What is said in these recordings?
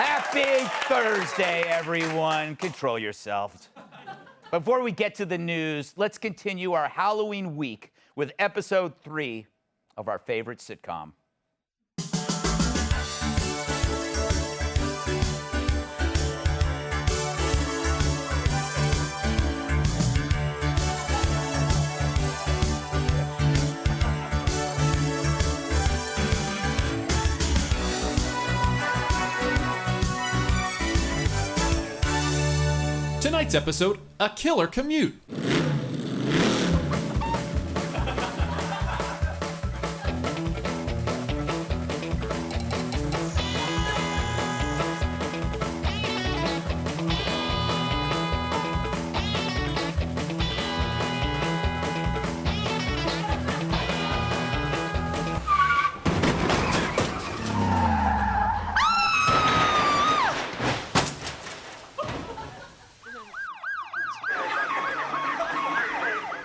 Happy Thursday, everyone. Control yourselves. Before we get to the news, let's continue our Halloween week with episode 3 of our favorite sitcom. Tonight's episode, A Killer Commute.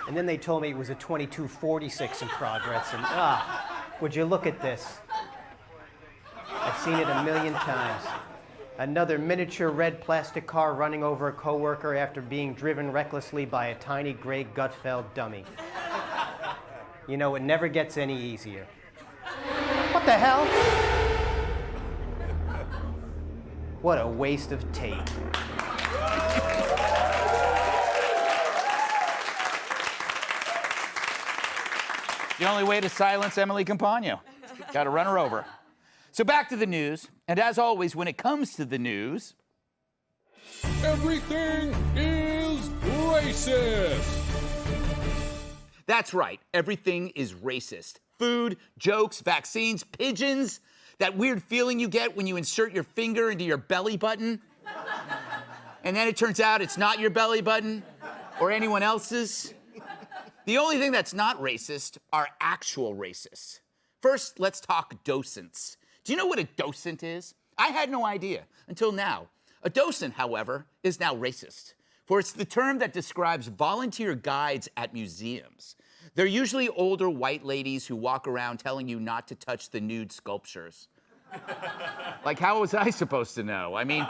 And then they told me it was a 2246 in progress, and would you look at this? I've seen it a million times. Another miniature red plastic car running over a coworker after being driven recklessly by a tiny gray Gutfeld dummy. You know, it never gets any easier. What the hell? What a waste of tape. The only way to silence Emily Campagno. Got to run her over. So back to the news. And as always, when it comes to the news... Everything is racist. That's right. Everything is racist. Food, jokes, vaccines, pigeons. That weird feeling you get when you insert your finger into your belly button. And then it turns out it's not your belly button or anyone else's. The only thing that's not racist are actual racists. First, let's talk docents. Do you know what a docent is? I had no idea until now. A docent, however, is now racist, for it's the term that describes volunteer guides at museums. They're usually older white ladies who walk around telling you not to touch the nude sculptures. Like, how was I supposed to know? I mean,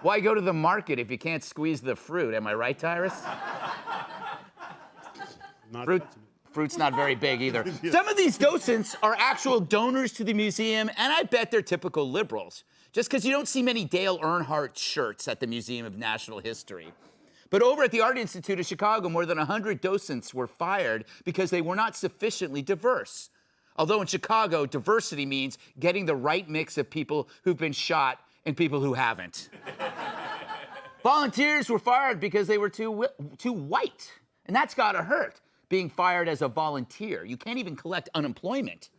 why go to the market if you can't squeeze the fruit? Am I right, Tyrus? Fruit's not very big either. Yeah. Some of these docents are actual donors to the museum, and I bet they're typical liberals, just because you don't see many Dale Earnhardt shirts at the Museum of National History. But over at the Art Institute of Chicago, more than 100 docents were fired because they were not sufficiently diverse. Although in Chicago, diversity means getting the right mix of people who've been shot and people who haven't. Volunteers were fired because they were too white, and that's gotta hurt. Being fired as a volunteer. You can't even collect unemployment.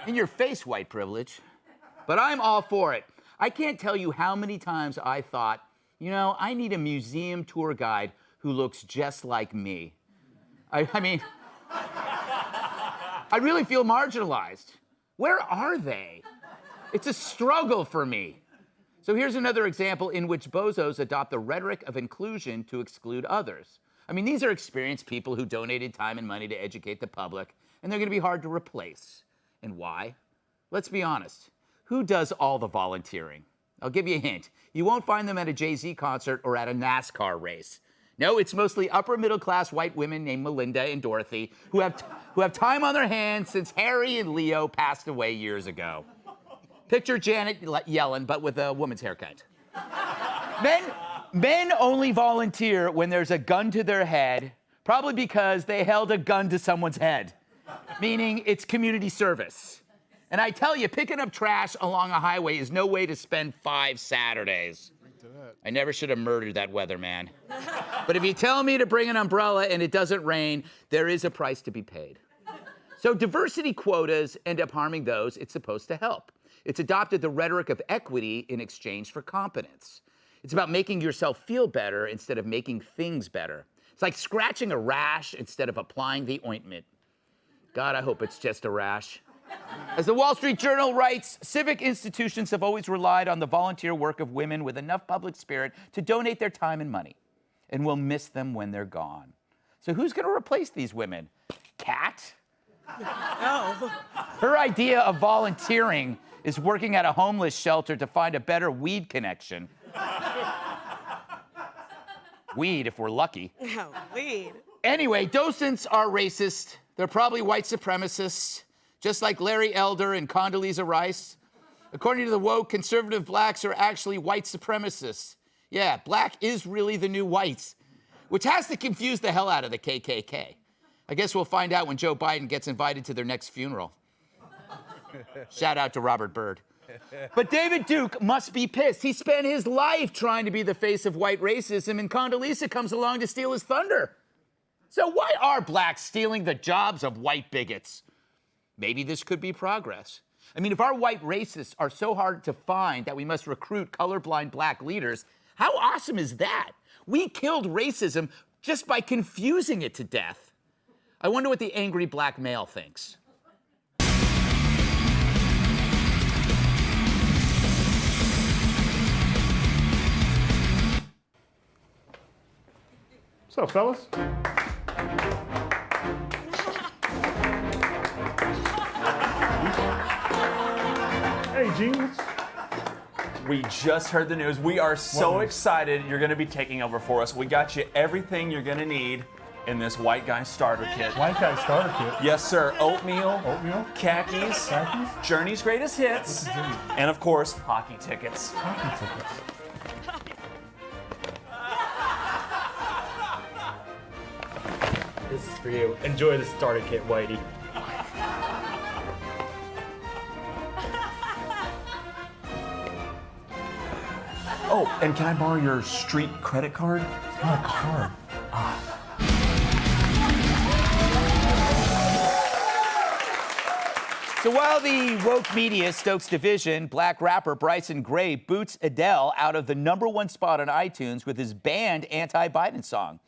In your face, white privilege. But I'm all for it. I can't tell you how many times I thought, you know, I need a museum tour guide who looks just like me. I mean, I really feel marginalized. Where are they? It's a struggle for me. So here's another example in which bozos adopt the rhetoric of inclusion to exclude others. I mean, these are experienced people who donated time and money to educate the public, and they're going to be hard to replace. And why? Let's be honest. Who does all the volunteering? I'll give you a hint. You won't find them at a Jay-Z concert or at a NASCAR race. No, it's mostly upper-middle-class white women named Melinda and Dorothy who have time on their hands since Harry and Leo passed away years ago. Picture Janet Yellen, but with a woman's haircut. Men only volunteer when there's a gun to their head, probably because they held a gun to someone's head, meaning it's community service. And I tell you, picking up trash along a highway is no way to spend 5 Saturdays. I never should have murdered that weatherman. But if you tell me to bring an umbrella and it doesn't rain, there is a price to be paid. So diversity quotas end up harming those it's supposed to help. It's adopted the rhetoric of equity in exchange for competence. It's about making yourself feel better instead of making things better. It's like scratching a rash instead of applying the ointment. God, I hope it's just a rash. As the Wall Street Journal writes, civic institutions have always relied on the volunteer work of women with enough public spirit to donate their time and money, and we'll miss them when they're gone. So who's going to replace these women? Kat? No. Her idea of volunteering is working at a homeless shelter to find a better weed connection. Weed, if we're lucky. No, weed. Anyway, docents are racist. They're probably white supremacists, just like Larry Elder and Condoleezza Rice. According to the woke, conservative blacks are actually white supremacists. Yeah, black is really the new whites, which has to confuse the hell out of the KKK. I guess we'll find out when Joe Biden gets invited to their next funeral. Shout out to Robert Byrd. But David Duke must be pissed. He spent his life trying to be the face of white racism, and Condoleezza comes along to steal his thunder. So why are blacks stealing the jobs of white bigots? Maybe this could be progress. I mean, if our white racists are so hard to find that we must recruit colorblind black leaders, how awesome is that? We killed racism just by confusing it to death. I wonder what the angry black male thinks. What's up, fellas? Hey, Jeans. We just heard the news. We are so excited you're going to be taking over for us. We got you everything you're going to need in this white guy starter kit. White guy starter kit. Yes, sir. Oatmeal, Oatmeal. khakis, Khakis? Journey's greatest hits, Journey? and of course, hockey tickets. Hockey tickets. This is for you. Enjoy the starter kit, Whitey. Oh, and can I borrow your street credit card? It's not a card. So while the woke media stokes division, black rapper Bryson Gray boots Adele out of the #1 spot on iTunes with his banned anti-Biden song.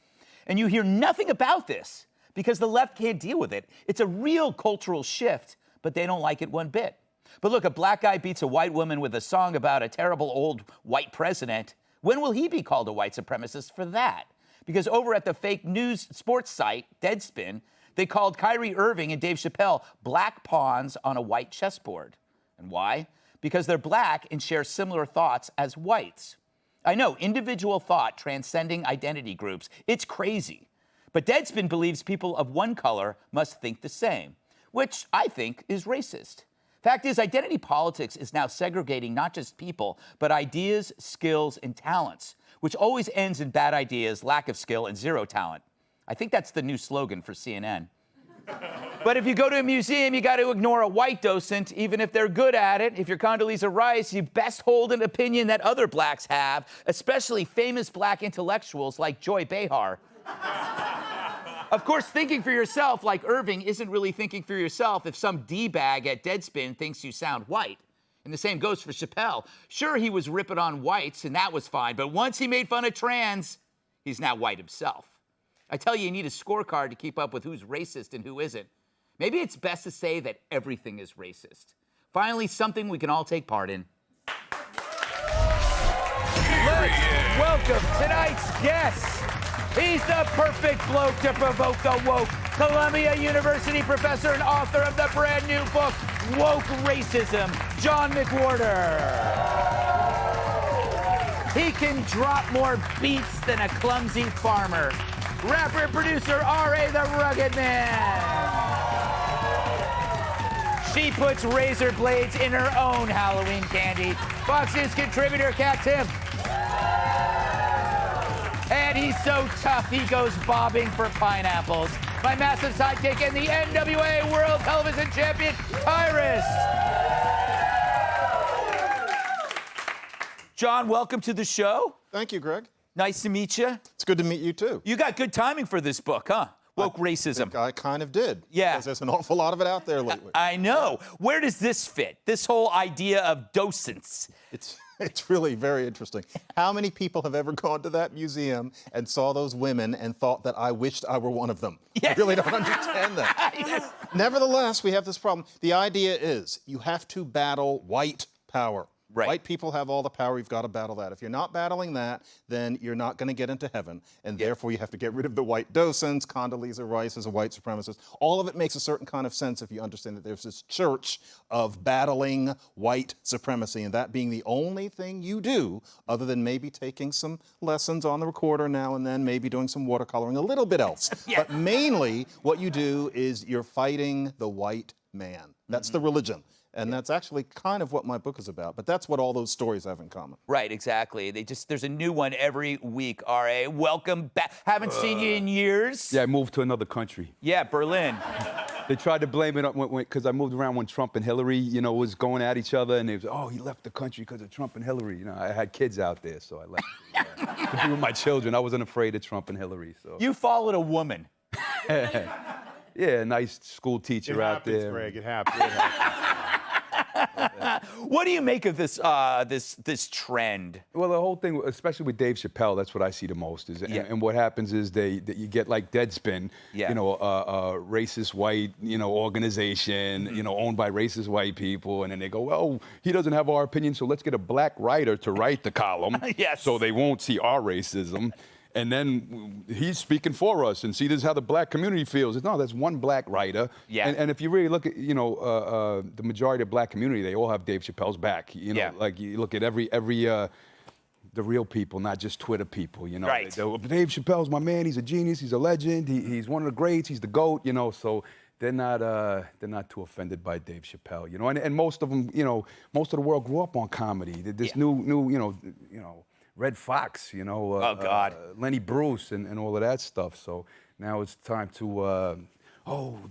And you hear nothing about this because the left can't deal with it. It's a real cultural shift, but they don't like it one bit. But look, a black guy beats a white woman with a song about a terrible old white president. When will he be called a white supremacist for that? Because over at the fake news sports site, Deadspin, they called Kyrie Irving and Dave Chappelle black pawns on a white chessboard. And why? Because they're black and share similar thoughts as whites. I know, individual thought transcending identity groups. It's crazy. But Deadspin believes people of one color must think the same, which I think is racist. Fact is, identity politics is now segregating not just people, but ideas, skills, and talents, which always ends in bad ideas, lack of skill, and zero talent. I think that's the new slogan for CNN. But if you go to a museum, you got to ignore a white docent, even if they're good at it. If you're Condoleezza Rice, you best hold an opinion that other blacks have, especially famous black intellectuals like Joy Behar. Of course, thinking for yourself like Irving isn't really thinking for yourself if some D-bag at Deadspin thinks you sound white. And the same goes for Chappelle. Sure, he was ripping on whites, and that was fine, but once he made fun of trans, he's now white himself. I tell you need a scorecard to keep up with who's racist and who isn't. Maybe it's best to say that everything is racist. Finally, something we can all take part in. Let's welcome tonight's guest. He's the perfect bloke to provoke the woke. Columbia University professor and author of the brand new book, Woke Racism, John McWhorter. He can drop more beats than a clumsy farmer. Rapper and producer R.A. the Rugged Man. She puts razor blades in her own Halloween candy. Fox News contributor Kat Tim. And he's so tough, he goes bobbing for pineapples. My massive sidekick and the NWA World Television Champion, Tyrus. John, welcome to the show. Thank you, Greg. Nice to meet you. It's good to meet you, too. You got good timing for this book, huh? Woke Racism. I kind of did. Yeah. Because there's an awful lot of it out there lately. I know. Where does this fit? This whole idea of docents. It's really very interesting. How many people have ever gone to that museum and saw those women and thought that I wished I were one of them? Yes. I really don't understand that. Yes. Nevertheless, we have this problem. The idea is you have to battle white power. Right. White people have all the power. You've got to battle that. If you're not battling that, then you're not going to get into heaven. And therefore, you have to get rid of the white docents. Condoleezza Rice is a white supremacist. All of it makes a certain kind of sense if you understand that there's this church of battling white supremacy, and that being the only thing you do other than maybe taking some lessons on the recorder now and then, maybe doing some watercoloring, a little bit else. But mainly what you do is you're fighting the white man. That's the religion. And that's actually kind of what my book is about. But that's what all those stories have in common. Right, exactly. There's a new one every week, R.A. Welcome back. Haven't seen you in years. Yeah, I moved to another country. Yeah, Berlin. They tried to blame it because I moved around when Trump and Hillary, was going at each other, and they was, oh, he left the country because of Trump and Hillary. I had kids out there, so I left to be with my children. I wasn't afraid of Trump and Hillary. So. You followed a woman. Yeah, a nice school teacher out there. Greg, it happens. What do you make of this this trend? Well, the whole thing, especially with Dave Chappelle, that's what I see the most. And what happens is that you get like Deadspin, a racist white, organization, owned by racist white people, and then they go, well, he doesn't have our opinion, so let's get a black writer to write the column, so they won't see our racism. And then he's speaking for us, and see, this is how the black community feels. No, that's one black writer. Yeah. And if you really look at, the majority of the black community, they all have Dave Chappelle's back. Like you look at every the real people, not just Twitter people. Right. Dave Chappelle's my man. He's a genius. He's a legend. He's one of the greats. He's the GOAT. So they're not too offended by Dave Chappelle. And most of them, most of the world grew up on comedy. This new Red Fox, oh God, Lenny Bruce and all of that stuff. So now it's time to,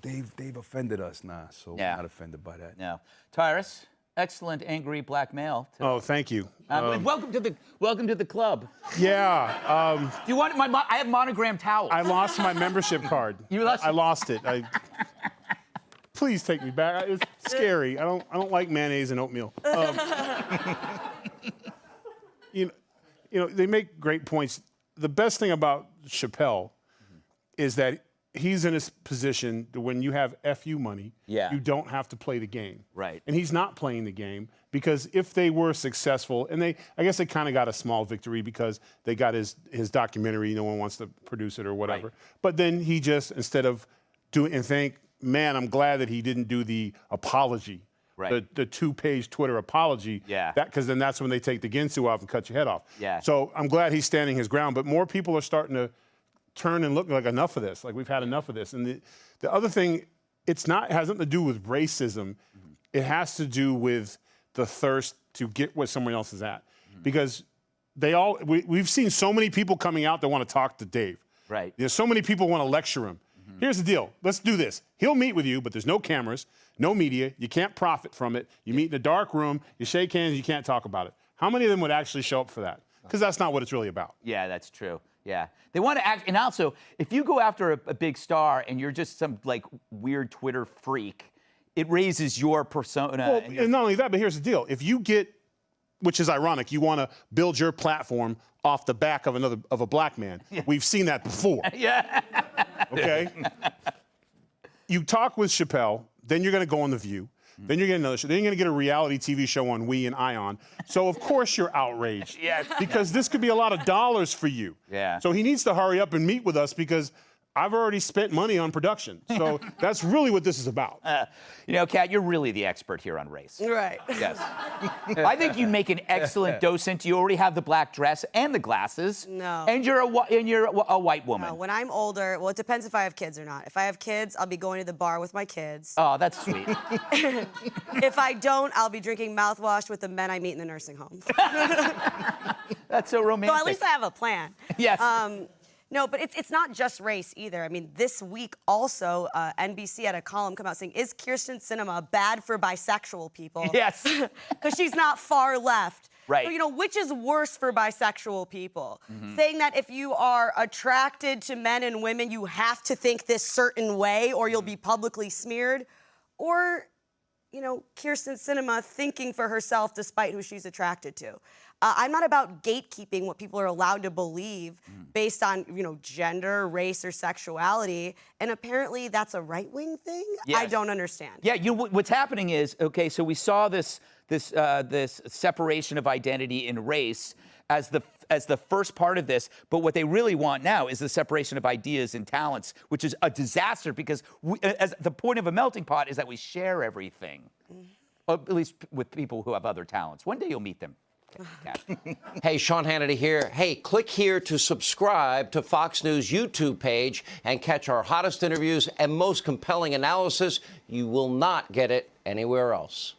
Dave offended us. Nah, so we're not offended by that. No. Tyrus, excellent angry black male. Oh, thank you. Welcome to the club. Yeah. Do you want I have monogram towels. I lost my membership card. You lost I lost it. Please take me back. It's scary. I don't like mayonnaise and oatmeal. They make great points. The best thing about Chappelle is that he's in a position to when you have FU money, you don't have to play the game. Right. And he's not playing the game because if they were successful, and I guess they kind of got a small victory because they got his documentary, no one wants to produce it or whatever. Right. But then he just, instead of doing, and I'm glad that he didn't do the apology. Right. The 2-page Twitter apology. Yeah. Because then that's when they take the Ginsu off and cut your head off. Yeah. So I'm glad he's standing his ground, but more people are starting to turn and look like enough of this. Like we've had enough of this. And the other thing, has nothing to do with racism. It has to do with the thirst to get where someone else is at. Because we've seen so many people coming out that want to talk to Dave. Right. There's so many people want to lecture him. Here's the deal. Let's do this. He'll meet with you, but there's no cameras, no media. You can't profit from it. You meet in a dark room. You shake hands. You can't talk about it. How many of them would actually show up for that? Because that's not what it's really about. Yeah, that's true. Yeah. They want to act. And also, if you go after a big star and you're just some like weird Twitter freak, it raises your persona. Well, and not only that, but here's the deal. If you get, which is ironic, you want to build your platform off the back of a black man. Yeah. We've seen that before. Yeah. Okay? You talk with Chappelle, then you're going to go on The View, then you're going to get another show, then you're going to get a reality TV show on We and Ion. So of course you're outraged. Yes. Because this could be a lot of dollars for you. Yeah. So he needs to hurry up and meet with us because I've already spent money on production. So that's really what this is about. Kat, you're really the expert here on race. Right. Yes. I think you make an excellent docent. You already have the black dress and the glasses. No. And you're a white woman. No, when I'm older, well, it depends if I have kids or not. If I have kids, I'll be going to the bar with my kids. Oh, that's sweet. If I don't, I'll be drinking mouthwash with the men I meet in the nursing home. That's so romantic. So at least I have a plan. Yes. No, but it's not just race either. I mean, this week also, NBC had a column come out saying, is Kyrsten Sinema bad for bisexual people? Yes. Because she's not far left. Right. So, which is worse for bisexual people? Saying that if you are attracted to men and women, you have to think this certain way or you'll be publicly smeared? Or, Kyrsten Sinema thinking for herself despite who she's attracted to. I'm not about gatekeeping what people are allowed to believe based on, gender, race, or sexuality. And apparently that's a right-wing thing? Yes. I don't understand. Yeah, what's happening is, okay, so we saw this this separation of identity in race as the first part of this, but what they really want now is the separation of ideas and talents, which is a disaster because as the point of a melting pot is that we share everything, at least with people who have other talents. One day you'll meet them. Hey, Sean Hannity here. Hey, click here to subscribe to Fox News YouTube page and catch our hottest interviews and most compelling analysis. You will not get it anywhere else.